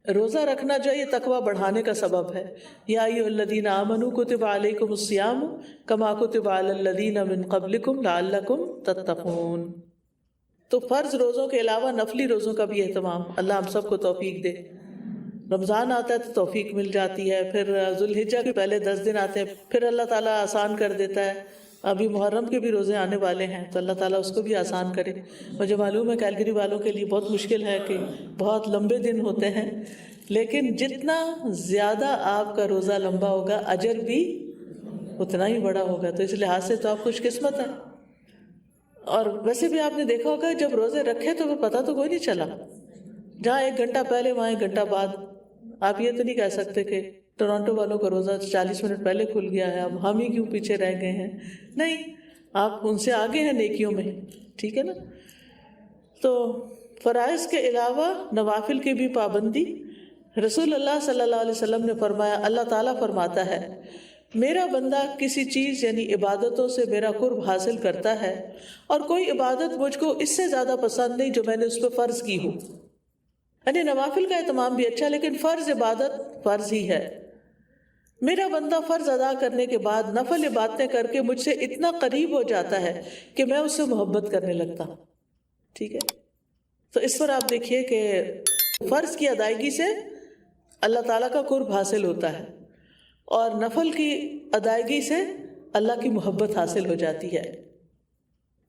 روزہ رکھنا جو ہے یہ تقوی بڑھانے کا سبب ہے. یا ایھا الذین آمنوا کتب علیکم الصیام کما کتب علی الذین من قبلکم لعلکم تتقون. تو فرض روزوں کے علاوہ نفلی روزوں کا بھی اہتمام. اللہ ہم سب کو توفیق دے. رمضان آتا ہے تو توفیق مل جاتی ہے، پھر ذوالحجہ کے پہلے 10 دن آتے ہیں، پھر اللہ تعالیٰ آسان کر دیتا ہے. ابھی محرم کے بھی روزے آنے والے ہیں تو اللہ تعالیٰ اس کو بھی آسان کرے. مجھے معلوم ہے کیلگری والوں کے لیے بہت مشکل ہے کہ بہت لمبے دن ہوتے ہیں، لیکن جتنا زیادہ آپ کا روزہ لمبا ہوگا اجر بھی اتنا ہی بڑا ہوگا. تو اس لحاظ سے تو آپ خوش قسمت ہیں. اور ویسے بھی آپ نے دیکھا ہوگا جب روزے رکھے تو وہ پتہ تو کوئی نہیں چلا، جہاں 1 گھنٹہ پہلے وہاں 1 گھنٹہ بعد. آپ یہ تو نہیں کہہ سکتے کہ ٹورانٹو والوں کا روزہ 40 منٹ پہلے کھل گیا ہے، اب ہم ہی کیوں پیچھے رہ گئے ہیں. نہیں، آپ ان سے آگے ہیں نیکیوں میں. ٹھیک ہے نا. تو فرائض کے علاوہ نوافل کی بھی پابندی. رسول اللہ صلی اللہ علیہ وسلم نے فرمایا، اللہ تعالیٰ فرماتا ہے میرا بندہ کسی چیز یعنی عبادتوں سے میرا قرب حاصل کرتا ہے اور کوئی عبادت مجھ کو اس سے زیادہ پسند نہیں جو میں نے اس پہ فرض کی ہو. یعنی نوافل کا اہتمام بھی اچھا، لیکن فرض عبادت فرض ہی ہے. میرا بندہ فرض ادا کرنے کے بعد نفل عبادتیں کر کے مجھ سے اتنا قریب ہو جاتا ہے کہ میں اس سے محبت کرنے لگتا ہوں. ٹھیک ہے. تو اس پر آپ دیکھیے کہ فرض کی ادائیگی سے اللہ تعالیٰ کا قرب حاصل ہوتا ہے اور نفل کی ادائیگی سے اللہ کی محبت حاصل ہو جاتی ہے.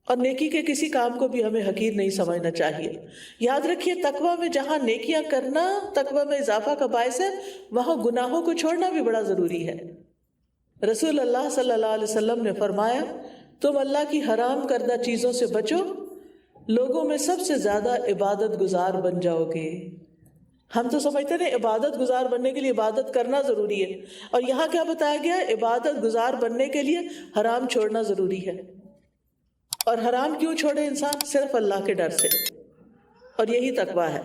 اور نیکی کے کسی کام کو بھی ہمیں حقیر نہیں سمجھنا چاہیے. یاد رکھیے تقوی میں جہاں نیکیاں کرنا تقوی میں اضافہ کا باعث ہے، وہاں گناہوں کو چھوڑنا بھی بڑا ضروری ہے. رسول اللہ صلی اللہ علیہ وسلم نے فرمایا تم اللہ کی حرام کردہ چیزوں سے بچو، لوگوں میں سب سے زیادہ عبادت گزار بن جاؤ گے. ہم تو سمجھتے ہیں عبادت گزار بننے کے لیے عبادت کرنا ضروری ہے، اور یہاں کیا بتایا گیا؟ عبادت گزار بننے کے لیے حرام چھوڑنا ضروری ہے. اور حرام کیوں چھوڑے انسان؟ صرف اللہ کے ڈر سے، اور یہی تقویٰ ہے.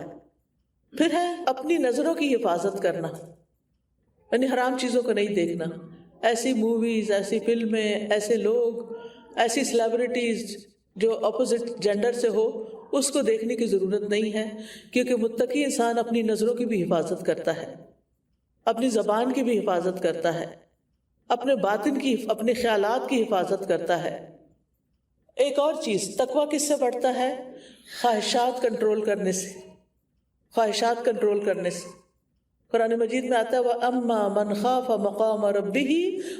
پھر ہے اپنی نظروں کی حفاظت کرنا، یعنی حرام چیزوں کو نہیں دیکھنا. ایسی موویز، ایسی فلمیں، ایسے لوگ، ایسی سیلیبریٹیز جو اپوزٹ جینڈر سے ہو، اس کو دیکھنے کی ضرورت نہیں ہے، کیونکہ متقی انسان اپنی نظروں کی بھی حفاظت کرتا ہے، اپنی زبان کی بھی حفاظت کرتا ہے، اپنے باطن کی، اپنے خیالات کی حفاظت کرتا ہے. ایک اور چیز، تقویٰ کس سے بڑھتا ہے؟ خواہشات کنٹرول کرنے سے. خواہشات کنٹرول کرنے سے. قرآن مجید میں آتا ہے وَأَمَّا مَنْ خَافَ مَقَامَ رَبِّهِ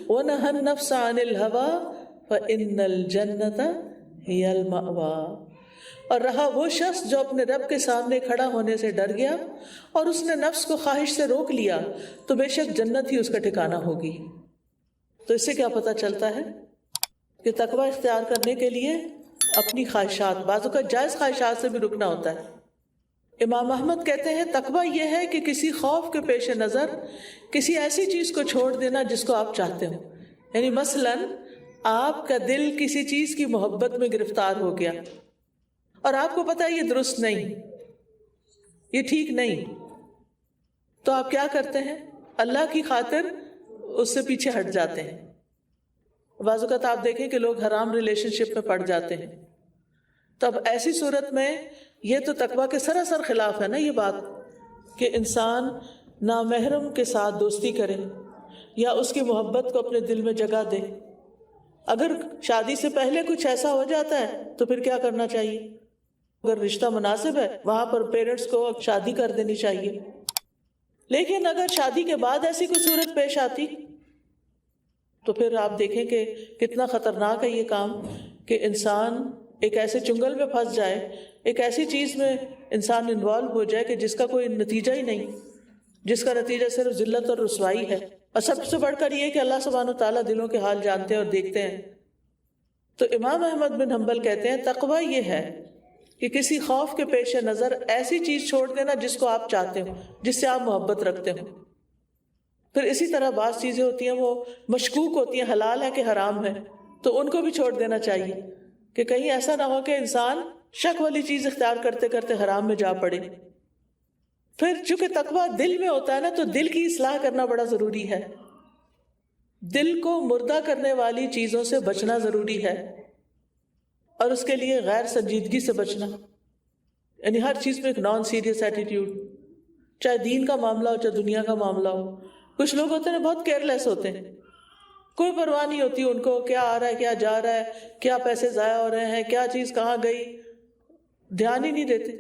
وَنَهَى النَّفْسَ عَنِ الْهَوَىٰ فَإِنَّ الْجَنَّةَ هِيَ الْمَأْوَىٰ. اور رہا وہ شخص جو اپنے رب کے سامنے کھڑا ہونے سے ڈر گیا اور اس نے نفس کو خواہش سے روک لیا تو بے شک جنت ہی اس کا ٹھکانہ ہوگی. تو اس سے کیا پتہ چلتا ہے کہ تقویٰ اختیار کرنے کے لیے اپنی خواہشات، بعض اوقات جائز خواہشات سے بھی رکنا ہوتا ہے. امام احمد کہتے ہیں تقویٰ یہ ہے کہ کسی خوف کے پیش نظر کسی ایسی چیز کو چھوڑ دینا جس کو آپ چاہتے ہو. یعنی مثلاً آپ کا دل کسی چیز کی محبت میں گرفتار ہو گیا اور آپ کو پتہ ہے یہ درست نہیں، یہ ٹھیک نہیں، تو آپ کیا کرتے ہیں؟ اللہ کی خاطر اس سے پیچھے ہٹ جاتے ہیں. بعض اوقات آپ دیکھیں کہ لوگ حرام ریلیشن شپ میں پڑ جاتے ہیں. تو اب ایسی صورت میں یہ تو تقویٰ کے سراسر خلاف ہے نا یہ بات کہ انسان نامحرم کے ساتھ دوستی کرے یا اس کی محبت کو اپنے دل میں جگہ دے. اگر شادی سے پہلے کچھ ایسا ہو جاتا ہے تو پھر کیا کرنا چاہیے؟ اگر رشتہ مناسب ہے وہاں پر پیرنٹس کو شادی کر دینی چاہیے. لیکن اگر شادی کے بعد ایسی کوئی صورت پیش آتی تو پھر آپ دیکھیں کہ کتنا خطرناک ہے یہ کام کہ انسان ایک ایسے چنگل میں پھنس جائے، ایک ایسی چیز میں انسان انوالو ہو جائے کہ جس کا کوئی نتیجہ ہی نہیں، جس کا نتیجہ صرف ذلت اور رسوائی ہے. اور سب سے بڑھ کر یہ کہ اللہ سبحانہ و تعالیٰ دلوں کے حال جانتے ہیں اور دیکھتے ہیں. تو امام احمد بن حنبل کہتے ہیں تقویٰ یہ ہے کہ کسی خوف کے پیش نظر ایسی چیز چھوڑ دینا جس کو آپ چاہتے ہو، جس سے آپ محبت رکھتے ہو. پھر اسی طرح بعض چیزیں ہوتی ہیں وہ مشکوک ہوتی ہیں، حلال ہے کہ حرام ہے، تو ان کو بھی چھوڑ دینا چاہیے کہ کہیں ایسا نہ ہو کہ انسان شک والی چیز اختیار کرتے کرتے حرام میں جا پڑے. پھر چونکہ تقویٰ دل میں ہوتا ہے نا تو دل کی اصلاح کرنا بڑا ضروری ہے. دل کو مردہ کرنے والی چیزوں سے بچنا ضروری ہے. اور اس کے لیے غیر سنجیدگی سے بچنا، یعنی ہر چیز میں ایک نان سیریس ایٹیٹیوڈ، چاہے دین کا معاملہ ہو چاہے دنیا کا معاملہ ہو. کچھ لوگ ہوتے ہیں بہت کیئرلیس ہوتے ہیں، کوئی پرواہ نہیں ہوتی ان کو کیا آ رہا ہے کیا جا رہا ہے، کیا پیسے ضائع ہو رہے ہیں، کیا چیز کہاں گئی، دھیان ہی نہیں دیتے.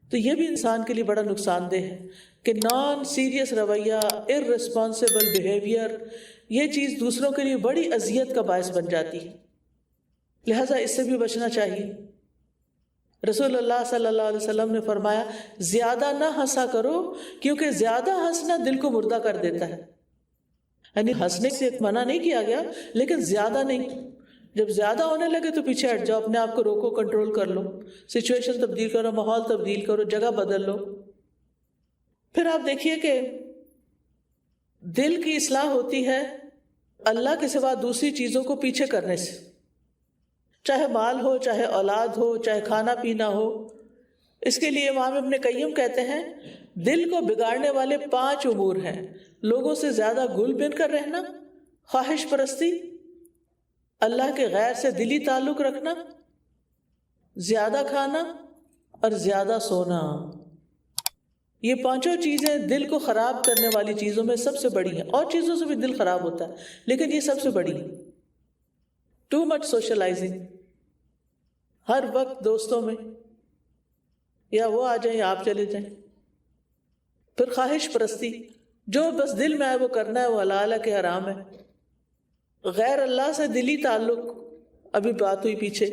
تو یہ بھی انسان کے لیے بڑا نقصان دہ ہے کہ نان سیریس رویہ، ارریسپانسبل بیہیویئر، یہ چیز دوسروں کے لیے بڑی اذیت کا باعث بن جاتی ہے. لہٰذا اس سے بھی بچنا چاہیے. رسول اللہ صلی اللہ علیہ وسلم نے فرمایا زیادہ نہ ہنسا کرو کیونکہ زیادہ ہنسنا دل کو مردہ کر دیتا ہے. یعنی ہنسنے سے منع نہیں کیا گیا لیکن زیادہ نہیں. جب زیادہ ہونے لگے تو پیچھے ہٹ جاؤ، اپنے آپ کو روکو، کنٹرول کر لو، سچویشن تبدیل کرو، ماحول تبدیل کرو، جگہ بدل لو. پھر آپ دیکھیے کہ دل کی اصلاح ہوتی ہے اللہ کے سوا دوسری چیزوں کو پیچھے کرنے سے، چاہے مال ہو، چاہے اولاد ہو، چاہے کھانا پینا ہو. اس کے لیے امام ابن قیم کہتے ہیں دل کو بگاڑنے والے 5 امور ہیں: لوگوں سے زیادہ گھل مل کر رہنا، خواہش پرستی، اللہ کے غیر سے دلی تعلق رکھنا، زیادہ کھانا اور زیادہ سونا. یہ 5 چیزیں دل کو خراب کرنے والی چیزوں میں سب سے بڑی ہیں. اور چیزوں سے بھی دل خراب ہوتا ہے لیکن یہ سب سے بڑی ہے. ٹو مچ سوشلائزنگ، ہر وقت دوستوں میں، یا وہ آ جائیں یا آپ چلے جائیں. پھر خواہش پرستی، جو بس دل میں آئے وہ کرنا ہے، وہ حلال ہے کہ حرام ہے. غیر اللہ سے دلی تعلق، ابھی بات ہوئی پیچھے.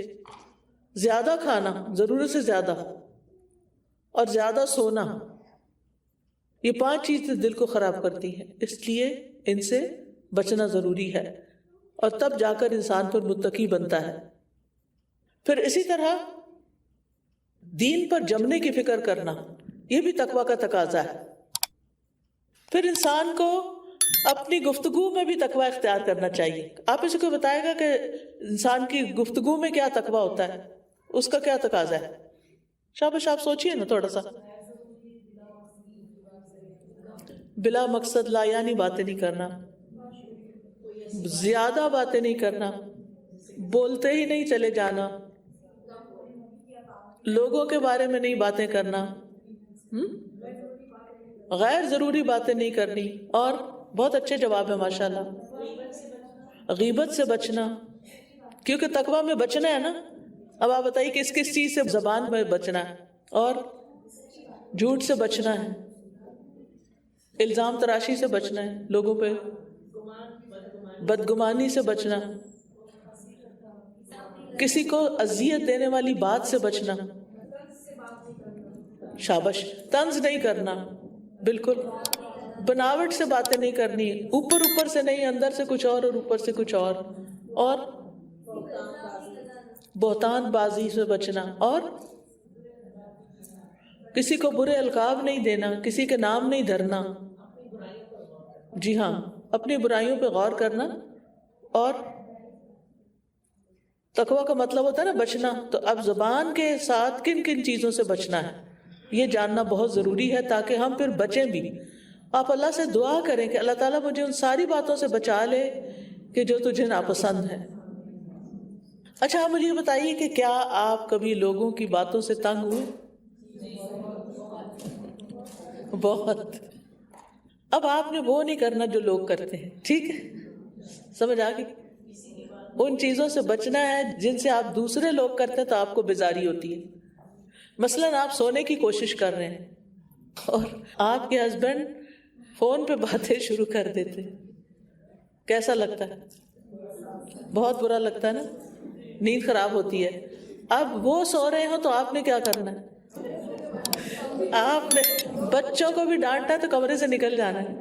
زیادہ کھانا، ضرورت سے زیادہ، اور زیادہ سونا. یہ 5 چیزیں دل کو خراب کرتی ہیں، اس لیے ان سے بچنا ضروری ہے اور تب جا کر انسان پر متقی بنتا ہے. پھر اسی طرح دین پر جمنے کی فکر کرنا، یہ بھی تقویٰ کا تقاضا ہے. پھر انسان کو اپنی گفتگو میں بھی تقویٰ اختیار کرنا چاہیے. آپ اسے کو بتائے گا کہ انسان کی گفتگو میں کیا تقویٰ ہوتا ہے، اس کا کیا تقاضا ہے. شاباش، آپ سوچئے نا تھوڑا سا. بلا مقصد لا یعنی باتیں نہیں کرنا، زیادہ باتیں نہیں کرنا، بولتے ہی نہیں چلے جانا، لوگوں کے بارے میں نہیں باتیں کرنا، غیر ضروری باتیں نہیں کرنی. اور بہت اچھے جواب ہے ماشاءاللہ. غیبت سے بچنا، کیونکہ تقویٰ میں بچنا ہے نا. اب آپ بتائیے کس کس چیز سے زبان میں بچنا ہے، اور جھوٹ سے بچنا ہے، الزام تراشی سے بچنا ہے، لوگوں پہ بدگمانی سے بچنا، کسی کو اذیت دینے والی بات سے بچنا. شاباش، طنز نہیں کرنا، بالکل بناوٹ سے باتیں نہیں کرنی، اوپر اوپر سے نہیں، اندر سے کچھ اور اوپر سے کچھ اور بہتان بازی سے بچنا، اور کسی کو برے القاب نہیں دینا، کسی کے نام نہیں دھرنا. جی ہاں، اپنی برائیوں پہ غور کرنا. اور تقویٰ کا مطلب ہوتا ہے نا بچنا. تو اب زبان کے ساتھ کن کن چیزوں سے بچنا ہے یہ جاننا بہت ضروری ہے تاکہ ہم پھر بچیں بھی. آپ اللہ سے دعا کریں کہ اللہ تعالیٰ مجھے ان ساری باتوں سے بچا لے کہ جو تجھے ناپسند ہے. اچھا، آپ مجھے یہ بتائیے کہ کیا آپ کبھی لوگوں کی باتوں سے تنگ ہوئے؟ بہت. اب آپ نے وہ نہیں کرنا جو لوگ کرتے ہیں، ٹھیک ہے؟ سمجھ آ گئی؟ ان چیزوں سے بچنا ہے جن سے آپ دوسرے لوگ کرتے ہیں تو آپ کو بیزاری ہوتی ہے. مثلاً آپ سونے کی کوشش کر رہے ہیں اور آپ کے ہسبینڈ فون پہ باتیں شروع کر دیتے، کیسا لگتا ہے؟ بہت برا لگتا ہے نا، نیند خراب ہوتی ہے. اب وہ سو رہے ہو تو آپ نے کیا کرنا ہے؟ آپ نے بچوں کو بھی ڈانٹنا ہے تو کمرے سے نکل جانا ہے.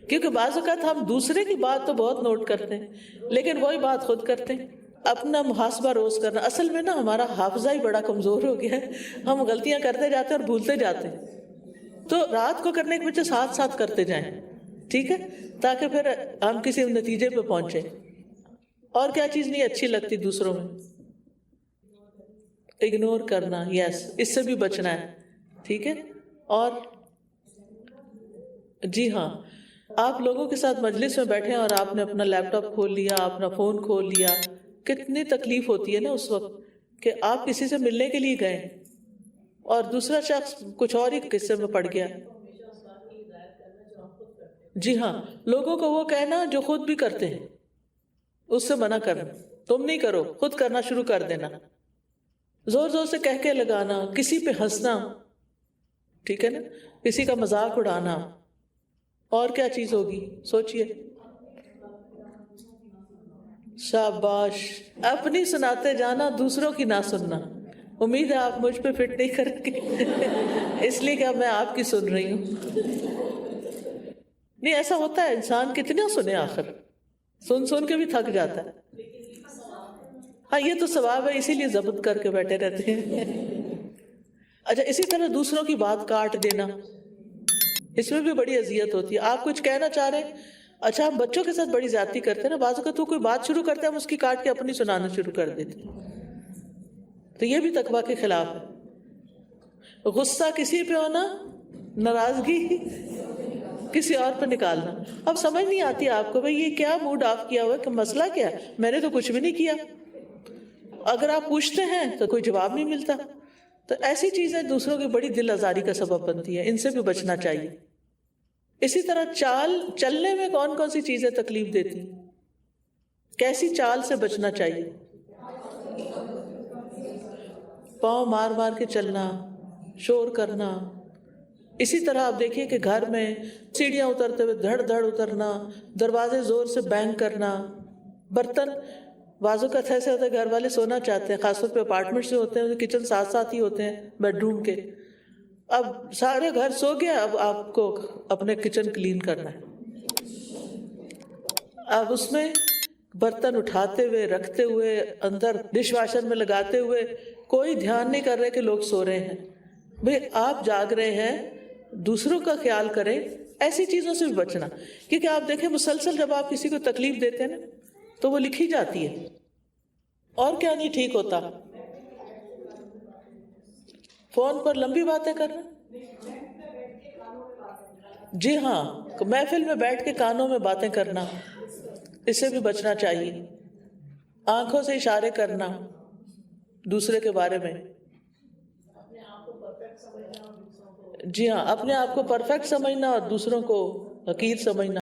کیونکہ بعض اوقات ہم دوسرے کی بات تو بہت نوٹ کرتے ہیں لیکن وہی بات خود کرتے ہیں. اپنا محاسبہ روز کرنا. اصل میں نا ہمارا حافظہ ہی بڑا کمزور ہو گیا ہے، ہم غلطیاں کرتے جاتے ہیں اور بھولتے جاتے ہیں. تو رات کو کرنے کے بچے ساتھ ساتھ کرتے جائیں، ٹھیک ہے، تاکہ پھر ہم کسی نتیجے پہ پہنچے. اور کیا چیز نہیں اچھی لگتی دوسروں میں؟ اگنور کرنا، یس، اس سے بھی بچنا ہے، ٹھیک ہے. اور جی ہاں، آپ لوگوں کے ساتھ مجلس میں بیٹھے اور آپ نے اپنا لیپ ٹاپ کھول لیا، اپنا فون کھول لیا، کتنی تکلیف ہوتی ہے نا اس وقت کہ آپ کسی سے ملنے کے لیے گئے اور دوسرا شخص کچھ اور ہی قصے میں پڑ گیا. جی ہاں، لوگوں کو وہ کہنا جو خود بھی کرتے ہیں، اس سے منع کرنا، تم نہیں کرو، خود کرنا شروع کر دینا. زور زور سے کہہ کے لگانا، کسی پہ ہنسنا، ٹھیک ہے نا، کسی کا مذاق اڑانا. اور کیا چیز ہوگی سوچئے. شاباش، اپنی سناتے جانا، دوسروں کی نہ سننا. امید ہے آپ مجھ پہ فٹ نہیں کریں گے اس لیے کہ اب میں آپ کی سن رہی ہوں. نہیں، ایسا ہوتا ہے، انسان کتنا سنے، آخر سن سن کے بھی تھک جاتا ہے. ہاں یہ تو ثواب ہے، اسی لیے ضبط کر کے بیٹھے رہتے ہیں. اچھا، اسی طرح دوسروں کی بات کاٹ دینا، اس میں بھی بڑی اذیت ہوتی ہے. آپ کچھ کہنا چاہ رہے ہیں، اچھا ہم بچوں کے ساتھ بڑی زیادتی کرتے ہیں نا، بعض اوقات تو کوئی بات شروع کرتے ہیں ہم اس کی کاٹ کے اپنی سنانا شروع کر دیتے ہیں، تو یہ بھی تقویٰ کے خلاف ہے. غصہ کسی پہ ہونا، ناراضگی کسی اور پہ نکالنا. اب سمجھ نہیں آتی آپ کو بھئی یہ کیا موڈ آف کیا ہوا ہے، کہ مسئلہ کیا ہے، میں نے تو کچھ بھی نہیں کیا. اگر آپ پوچھتے ہیں تو کوئی جواب نہیں ملتا. تو ایسی چیزیں دوسروں کی بڑی دل آزاری کا سبب بنتی ہے، ان سے بھی بچنا چاہیے. اسی طرح چلنے میں کون کون سی چیزیں تکلیف دیتی، کیسی چال سے بچنا چاہیے. پاؤں مار مار کے چلنا، شور کرنا. اسی طرح آپ دیکھیے کہ گھر میں سیڑھیاں اترتے ہوئے دھڑ دھڑ اترنا، دروازے زور سے بینگ کرنا، برتن بازو کا ایسے ہوتا ہے گھر والے سونا چاہتے ہیں، خاص طور پہ اپارٹمنٹ سے ہوتے ہیں، کچن ساتھ ساتھ ہی ہوتے ہیں بیڈ روم کے. اب سارے گھر سو گیا، اب آپ کو اپنے کچن کلین کرنا ہے. اب اس میں برتن اٹھاتے ہوئے، رکھتے ہوئے، اندر ڈش واشر میں لگاتے ہوئے کوئی دھیان نہیں کر رہے کہ لوگ سو رہے ہیں. بھئی آپ جاگ رہے ہیں، دوسروں کا خیال کریں. ایسی چیزوں سے بھی بچنا، کیونکہ آپ دیکھیں مسلسل جب آپ کسی کو تکلیف دیتے ہیں نا تو وہ لکھی جاتی ہے. اور کیا نہیں ٹھیک ہوتا، فون پر لمبی باتیں کرنا. جی ہاں، محفل میں بیٹھ کے کانوں میں باتیں کرنا، اس سے بھی بچنا چاہیے. آنکھوں سے اشارے کرنا دوسرے کے بارے میں. جی ہاں، اپنے آپ کو پرفیکٹ سمجھنا اور دوسروں کو حقیر سمجھنا.